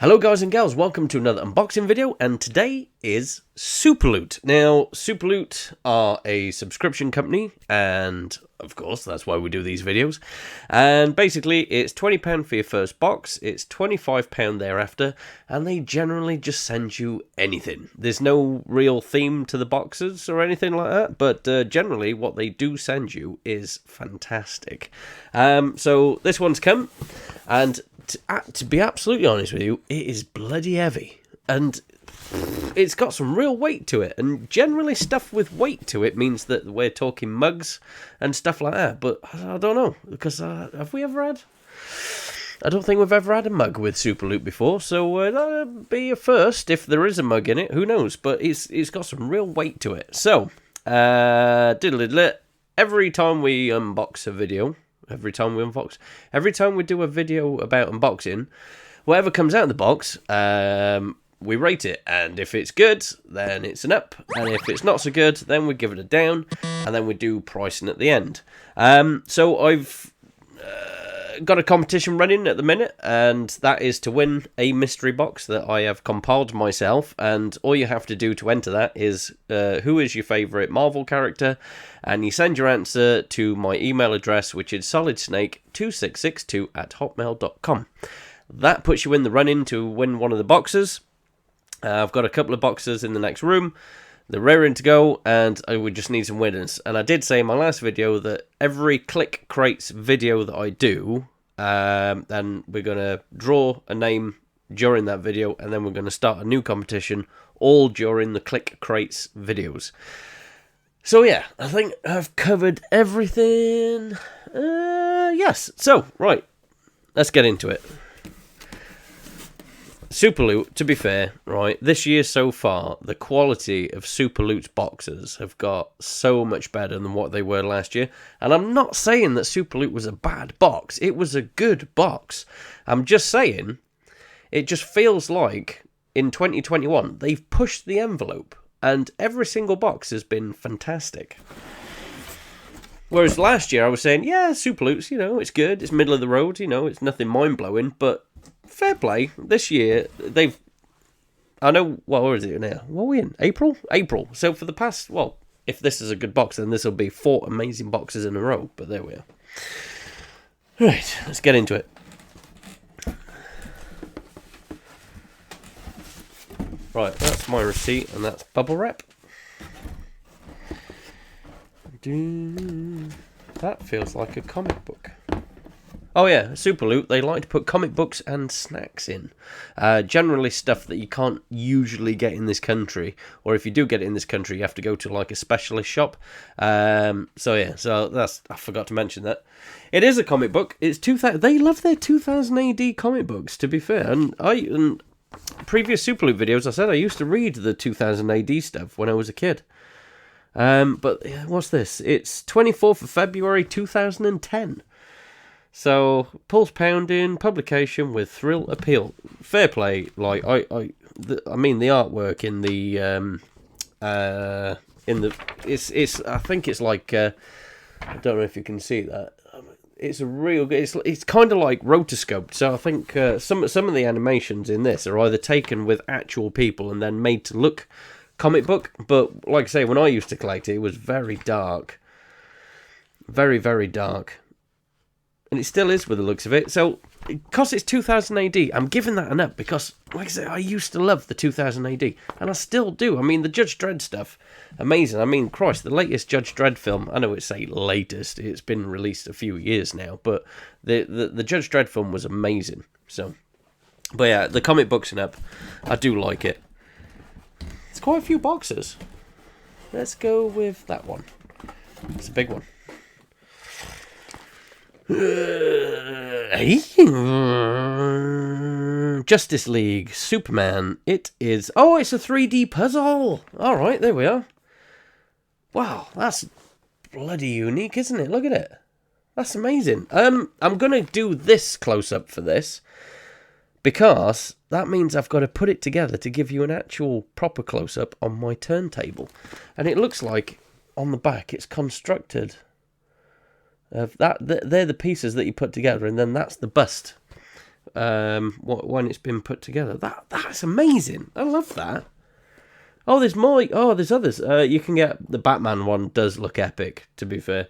Hello guys and gals, welcome to another unboxing video, and today is Superloot. Now, Superloot are a subscription company, and of course that's why we do these videos. And basically it's £20 for your first box, it's £25 thereafter, and they generally just send you anything. There's no real theme to the boxes or anything like that, but generally what they do send you is fantastic. So this one's come, and to be absolutely honest with you, it is bloody heavy, and it's got some real weight to it, and generally stuff with weight to it means that we're talking mugs and stuff like that, but I don't know, because have we ever had... I don't think we've ever had a mug with Superloot before, so that'll be a first if there is a mug in it, who knows, but it's got some real weight to it. So, every time we unbox a video... Every time we do a video about unboxing, whatever comes out of the box, we rate it. And if it's good, then it's an up. And if it's not so good, then we give it a down. And then we do pricing at the end. So I've got a competition running at the minute, and that is to win a mystery box that I have compiled myself. And all you have to do to enter that is who is your favourite Marvel character, and you send your answer to my email address, which is solidsnake2662@hotmail.com. That puts you in the running to win one of the boxes. I've got a couple of boxes in the next room. They're raring to go, and we just need some winners. And I did say in my last video that every Click Crates video that I do, then we're going to draw a name during that video, and then we're going to start a new competition, all during the Click Crates videos. So yeah, I think I've covered everything. Yes, so, right, let's get into it. Superloot, to be fair, right, this year so far, the quality of Superloot's boxes have got so much better than what they were last year. And I'm not saying that Superloot was a bad box. It was a good box. I'm just saying, it just feels like in 2021, they've pushed the envelope. And every single box has been fantastic. Whereas last year I was saying, yeah, Superloot's, you know, it's good. It's middle of the road, you know, it's nothing mind-blowing, but... fair play. This year, they've... I know... well, where is it now? What are we in? April? April. So for the past... well, if this is a good box, then this will be 4 amazing boxes in a row. But there we are. Right, let's get into it. Right, that's my receipt, and that's bubble wrap. That feels like a comic book. Oh yeah, Superloot, they like to put comic books and snacks in. Generally stuff that you can't usually get in this country. Or if you do get it in this country, you have to go to like a specialist shop. So yeah, so that's... I forgot to mention that. It is a comic book. It's 2000... they love their 2000 AD comic books, to be fair. And previous Superloot videos, I said I used to read the 2000 AD stuff when I was a kid. But what's this? It's 24th of February 2010. So, pulse pounding, publication with thrill appeal. Fair play. Like I mean the artwork in the it's I think it's like I don't know if you can see that. It's a real... it's kind of like rotoscoped. So I think some of the animations in this are either taken with actual people and then made to look comic book. But like I say, when I used to collect it, it was very dark, very, very dark. And it still is with the looks of it. So, because it's 2000 AD, I'm giving that an up because, like I said, I used to love the 2000 AD. And I still do. I mean, the Judge Dredd stuff, amazing. I mean, Christ, the latest Judge Dredd film, I know it's say latest, it's been released a few years now, but the Judge Dredd film was amazing. So, but yeah, the comic book's an up. I do like it. It's quite a few boxes. Let's go with that one. It's a big one. Justice League, Superman. It is... oh, it's a 3D puzzle. Alright, there we are. Wow, that's bloody unique, isn't it? Look at it. That's amazing. I'm going to do this close-up for this, because that means I've got to put it together to give you an actual proper close-up on my turntable. And it looks like, on the back, it's constructed... they're the pieces that you put together, and then that's the bust. when it's been put together. That's amazing. I love that. Oh, there's more. Oh, there's others. You can get the Batman one. Does look epic, to be fair.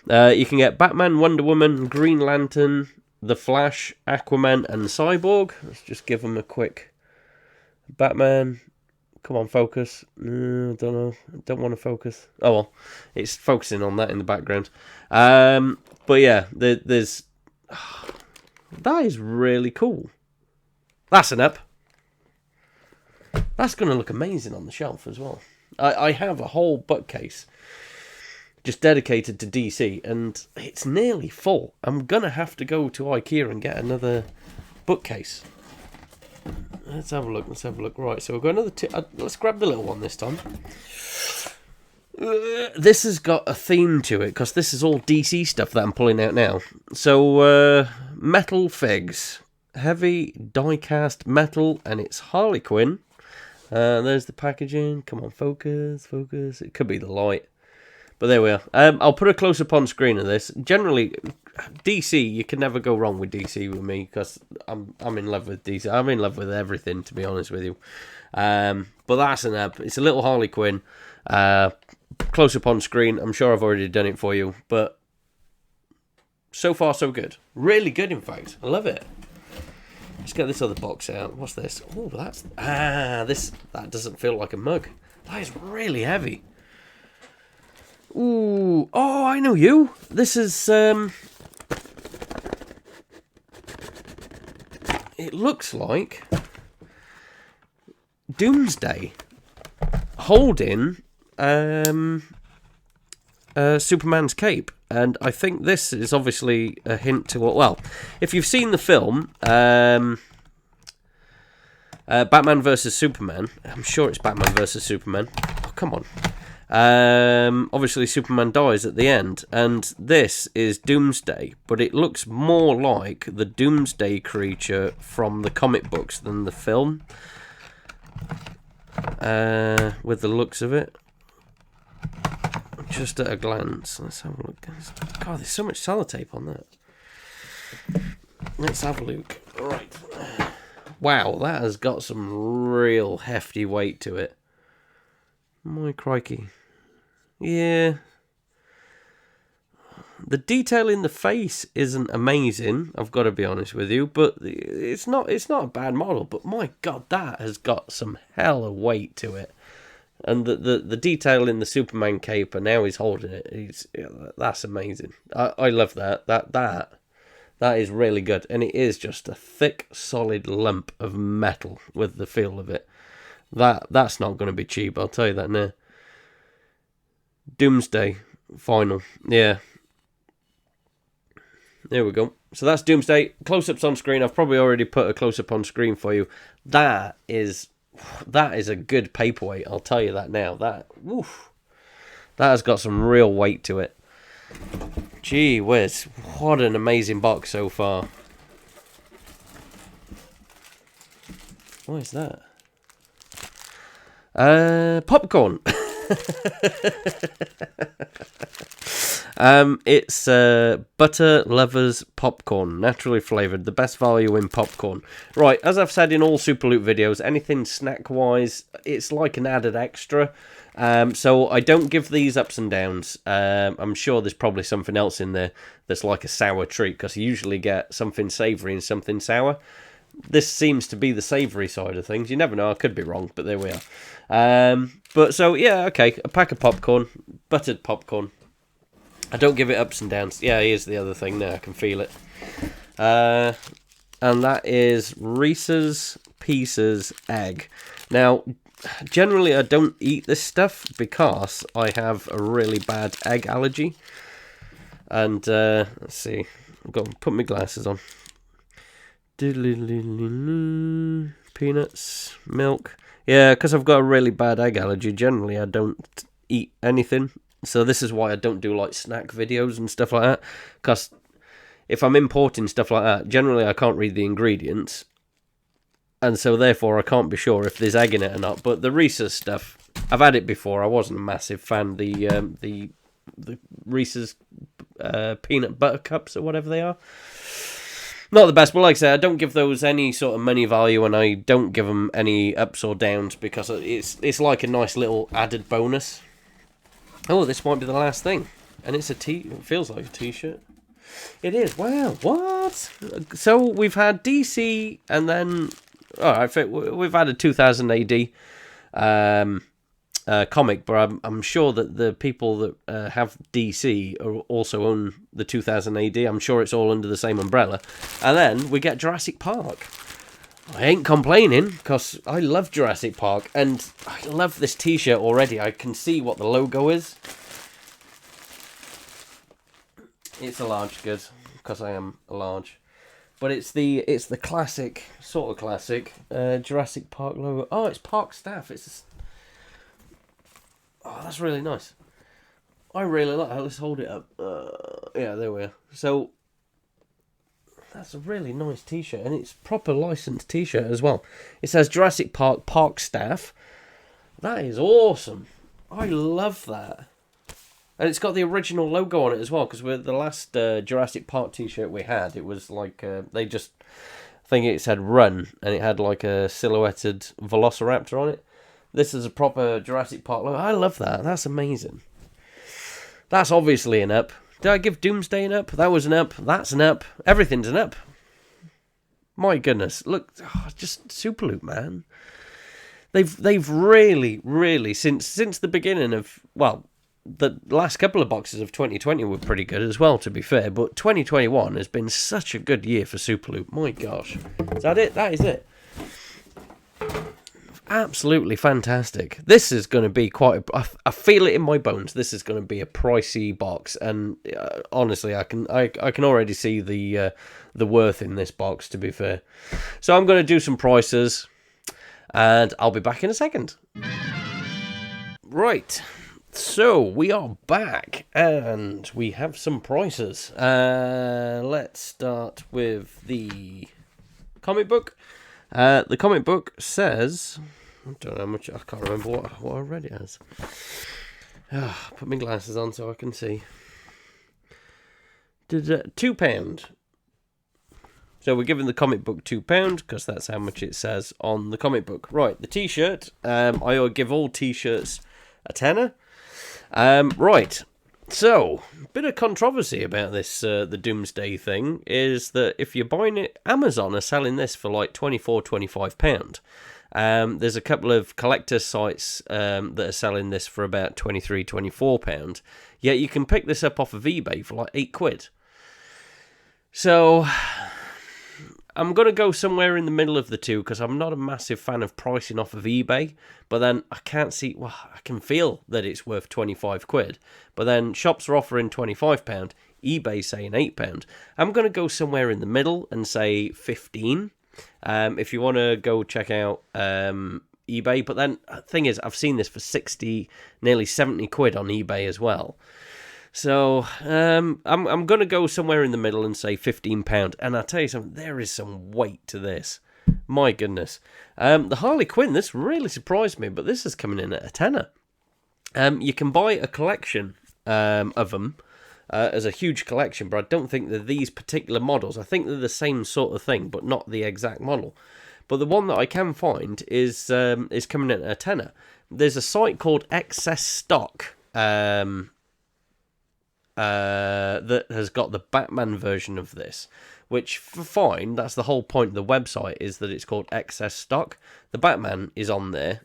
You can get Batman, Wonder Woman, Green Lantern, The Flash, Aquaman, and Cyborg. Let's just give them a quick. Batman. Come on, focus. Don't know. Don't want to focus. Oh well, it's focusing on that in the background. But yeah, there's. That is really cool. That's an up. That's going to look amazing on the shelf as well. I have a whole bookcase just dedicated to DC, and it's nearly full. I'm going to have to go to IKEA and get another bookcase. Let's have a look. Right, so we've got another... let's grab the little one this time. This has got a theme to it, because this is all DC stuff that I'm pulling out now. So, metal figs. Heavy die-cast metal, and it's Harley Quinn. There's the packaging. Come on, focus. It could be the light. But there we are. I'll put a close-up on screen of this. Generally, DC, you can never go wrong with DC with me, because I'm in love with DC. I'm in love with everything, to be honest with you. But that's an app. It's a little Harley Quinn. Close-up on screen. I'm sure I've already done it for you. But so far, so good. Really good, in fact. I love it. Let's get this other box out. What's this? Oh, that's... that doesn't feel like a mug. That is really heavy. Ooh. Oh, I know you. This is... It looks like... Doomsday. Holding... Superman's cape. And I think this is obviously a hint to what... Well, if you've seen the film, Batman vs. Superman, I'm sure it's Batman vs. Superman. Oh, come on. Obviously, Superman dies at the end, and this is Doomsday, but it looks more like the Doomsday creature from the comic books than the film, with the looks of it. Just at a glance. Let's have a look. God, there's so much sellotape on that. Let's have a look. Right. Wow, that has got some real hefty weight to it. My crikey. Yeah. The detail in the face isn't amazing, I've got to be honest with you, but it's not a bad model, but my God, that has got some hella weight to it. And the detail in the Superman cape, and now he's holding it. That's amazing. I love that. That is really good. And it is just a thick, solid lump of metal with the feel of it. That's not going to be cheap, I'll tell you that now. Doomsday final. Yeah. There we go. So that's Doomsday. Close-ups on screen. I've probably already put a close-up on screen for you. That is a good paperweight, I'll tell you that now. That has got some real weight to it. Gee whiz, what an amazing box so far. What is that? Popcorn. It's Butter Lovers Popcorn, naturally flavoured, the best value in popcorn. Right, as I've said in all Super Loot videos, anything snack-wise, it's like an added extra. So I don't give these ups and downs. I'm sure there's probably something else in there that's like a sour treat, because you usually get something savoury and something sour. This seems to be the savoury side of things. You never know, I could be wrong, but there we are. But so, yeah, okay, a pack of popcorn, buttered popcorn. I don't give it ups and downs. Yeah, here's the other thing now, I can feel it. And that is Reese's Pieces Egg. Now, generally I don't eat this stuff because I have a really bad egg allergy. And, let's see, I've got to put my glasses on. Peanuts, milk. Yeah, because I've got a really bad egg allergy, generally I don't eat anything. So this is why I don't do like snack videos and stuff like that. Because if I'm importing stuff like that, generally I can't read the ingredients. And so therefore I can't be sure if there's egg in it or not. But the Reese's stuff, I've had it before. I wasn't a massive fan. The Reese's peanut butter cups or whatever they are. Not the best, but like I said, I don't give those any sort of money value, and I don't give them any ups or downs because it's like a nice little added bonus. Oh, this might be the last thing, and it's it feels like a t-shirt. It is. Wow, what? So we've had DC, and then we've had a 2000 AD comic, but I'm sure that the people that have DC also own the 2000 AD. I'm sure it's all under the same umbrella. And then we get Jurassic Park. I ain't complaining, because I love Jurassic Park, and I love this t-shirt already. I can see what the logo is. It's a large, good, because I am a large. But it's the classic, sort of classic, Jurassic Park logo. Oh, it's Park staff. Oh, that's really nice. I really like it. Let's hold it up. Yeah, there we are. So, that's a really nice t-shirt, and it's proper licensed t-shirt as well. It says Jurassic Park staff. That is awesome. I love that. And it's got the original logo on it as well, because with the last Jurassic Park t-shirt we had, it was like, I think it said run, and it had like a silhouetted velociraptor on it. This is a proper Jurassic Park logo. I love that. That's amazing. That's obviously an up. Did I give Doomsday an up? That was an up. That's an up. Everything's an up. My goodness. Look, just Superloop, man. They've really, since the beginning of, well, the last couple of boxes of 2020 were pretty good as well, to be fair, but 2021 has been such a good year for Superloop. My gosh. Is that it? That is it. Absolutely fantastic. This is going to be I feel it in my bones. This is going to be a pricey box, and honestly, I can already see the worth in this box, to be fair. So I'm going to do some prices, and I'll be back in a second. Right. So we are back, and we have some prices. Let's start with the comic book. The comic book says, I don't know how much, I can't remember what I read it as. Put my glasses on so I can see. £2. So we're giving the comic book £2 because that's how much it says on the comic book. Right, the t-shirt. I give all t-shirts a tenner. Right, so a bit of controversy about this. The Doomsday thing is that if you're buying it, Amazon are selling this for like £24-25. There's a couple of collector sites that are selling this for about £23-24. Yet you can pick this up off of eBay for like £8. So I'm going to go somewhere in the middle of the two because I'm not a massive fan of pricing off of eBay. But then I can feel that it's worth £25. But then shops are offering £25, eBay saying £8. I'm going to go somewhere in the middle and say 15. If you want to go check out eBay. But then the thing is, I've seen this for 60, nearly 70 quid on eBay as well. So I'm going to go somewhere in the middle and say £15. And I'll tell you something, there is some weight to this. My goodness. The Harley Quinn, this really surprised me, but this is coming in at a tenner. You can buy a collection of them as a huge collection, but I don't think they're these particular models. I think they're the same sort of thing, but not the exact model. But the one that I can find is coming in at a tenner. There's a site called Excess Stock that has got the Batman version of this, which, fine, that's the whole point of the website, is that it's called Excess Stock. The Batman is on there,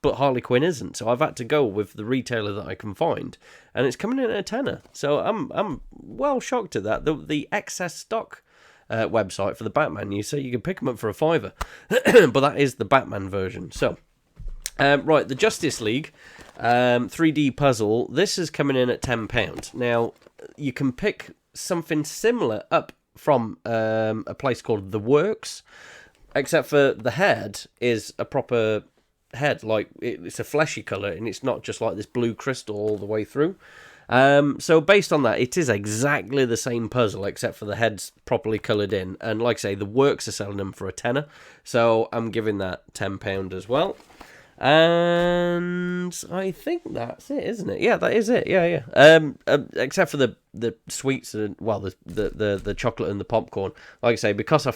but Harley Quinn isn't, so I've had to go with the retailer that I can find, and it's coming in at a tenner. So I'm well shocked at that. The Excess Stock website for the Batman, you say you can pick them up for £5, but that is the Batman version. So, right, the Justice League 3D puzzle, this is coming in at £10. Now, you can pick something similar up from a place called The Works, except for the head is a proper head, like it's a fleshy colour, and it's not just like this blue crystal all the way through. So based on that, it is exactly the same puzzle, except for the head's properly coloured in, and like I say, The Works are selling them for a tenner, so I'm giving that £10 as well. And I think that's it, isn't it? Yeah, that is it. Yeah. Except for the sweets and the chocolate and the popcorn. Like I say, because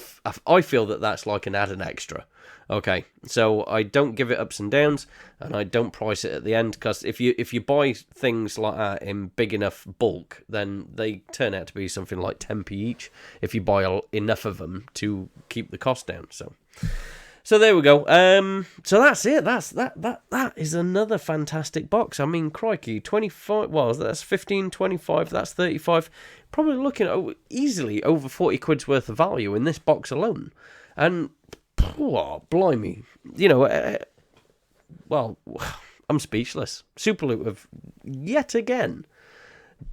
I feel that that's like an added extra. Okay, so I don't give it ups and downs, and I don't price it at the end, because if you buy things like that in big enough bulk, then they turn out to be something like 10p each if you buy enough of them to keep the cost down. So there we go. So that's it. That is another fantastic box. I mean, crikey, 25. Well, that's 15, 25. That's 35. Probably looking at easily over 40 quid's worth of value in this box alone. And oh, blimey, well, I'm speechless. Superloot have yet again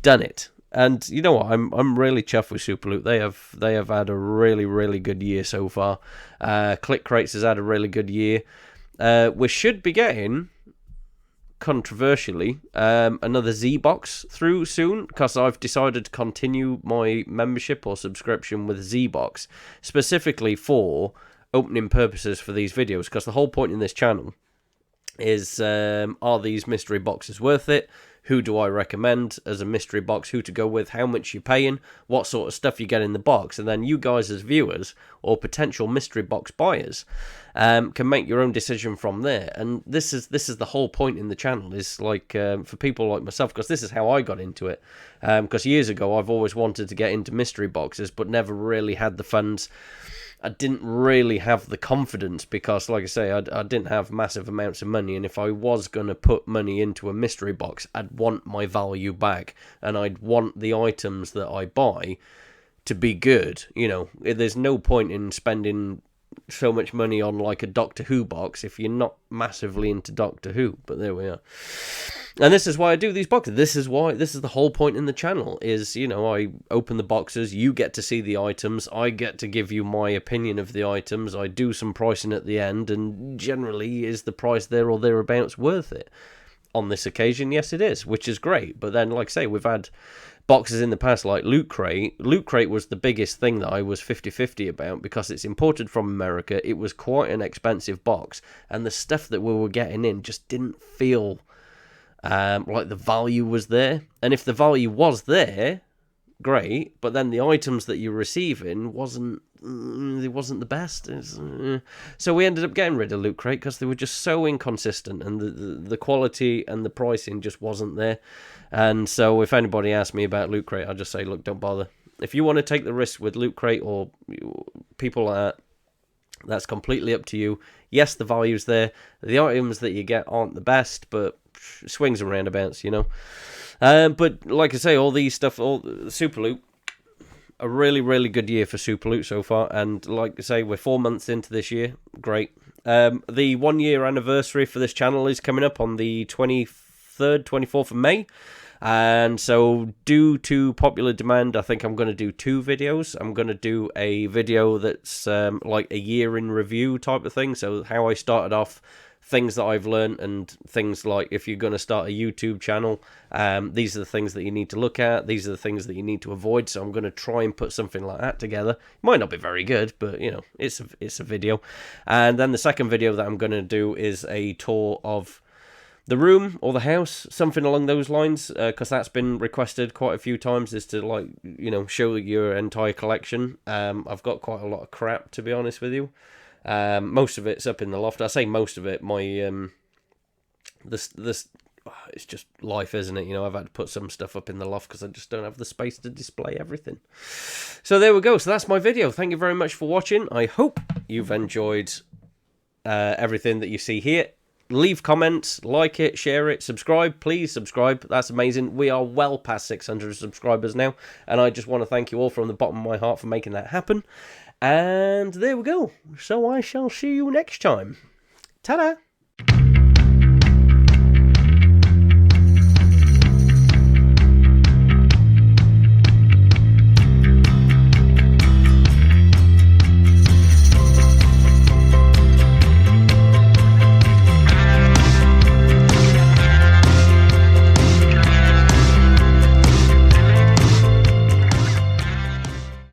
done it. And you know what? I'm really chuffed with Superloot. They have had a really, really good year so far. Click Crates has had a really good year. We should be getting, controversially, another Z box through soon, because I've decided to continue my membership or subscription with Z box specifically for opening purposes for these videos. Because the whole point in this channel is, are these mystery boxes worth it? Who do I recommend as a mystery box? Who to go with? How much you're paying? What sort of stuff you get in the box? And then you guys as viewers or potential mystery box buyers can make your own decision from there. And this is the whole point in the channel, is like for people like myself, because this is how I got into it. Because years ago I've always wanted to get into mystery boxes, but never really had the funds. I didn't really have the confidence, because, like I say, I didn't have massive amounts of money, and if I was going to put money into a mystery box, I'd want my value back, and I'd want the items that I buy to be good. There's no point in spending so much money on like a Doctor Who box if you're not massively into Doctor Who. But there we are. And this is why I do these boxes. This is the whole point in the channel is, I open the boxes, you get to see the items, I get to give you my opinion of the items, I do some pricing at the end, and generally, is the price there or thereabouts worth it? On this occasion, yes it is, which is great. But then, like I say, we've had boxes in the past like Loot Crate. Loot Crate was the biggest thing that I was 50-50 about, because it's imported from America. It was quite an expensive box, and the stuff that we were getting in just didn't feel like the value was there. And if the value was there, great, but then the items that you're receiving wasn't the best. So we ended up getting rid of Loot Crate because they were just so inconsistent, and the quality and the pricing just wasn't there. And so if anybody asks me about Loot Crate, I just say, look, don't bother. If you want to take the risk with Loot Crate or people like that, that's completely up to you. Yes, the value's there. The items that you get aren't the best, but swings and roundabouts, But like I say, all these stuff, all Superloot, a really, really good year for Superloot so far. And like I say, we're 4 months into this year. Great. The 1 year anniversary for this channel is coming up on the 23rd, 24th of May. And so, due to popular demand, I think I'm going to do 2 videos. I'm going to do a video that's like a year in review type of thing. So how I started off, things that I've learned, and things like if you're going to start a YouTube channel, these are the things that you need to look at. These are the things that you need to avoid. So I'm going to try and put something like that together. It might not be very good, but it's a video. And then the second video that I'm going to do is a tour of the room or the house, something along those lines, because that's been requested quite a few times, is to show your entire collection. I've got quite a lot of crap, to be honest with you. Most of it's up in the loft. I say most of it. My this it's just life, isn't it? I've had to put some stuff up in the loft because I just don't have the space to display everything. So there we go. So that's my video. Thank you very much for watching. I hope you've enjoyed everything that you see here. Leave comments, like it, share it, subscribe. Please subscribe. That's amazing. We are well past 600 subscribers now, and I just want to thank you all from the bottom of my heart for making that happen. And there we go. So I shall see you next time. Ta-da!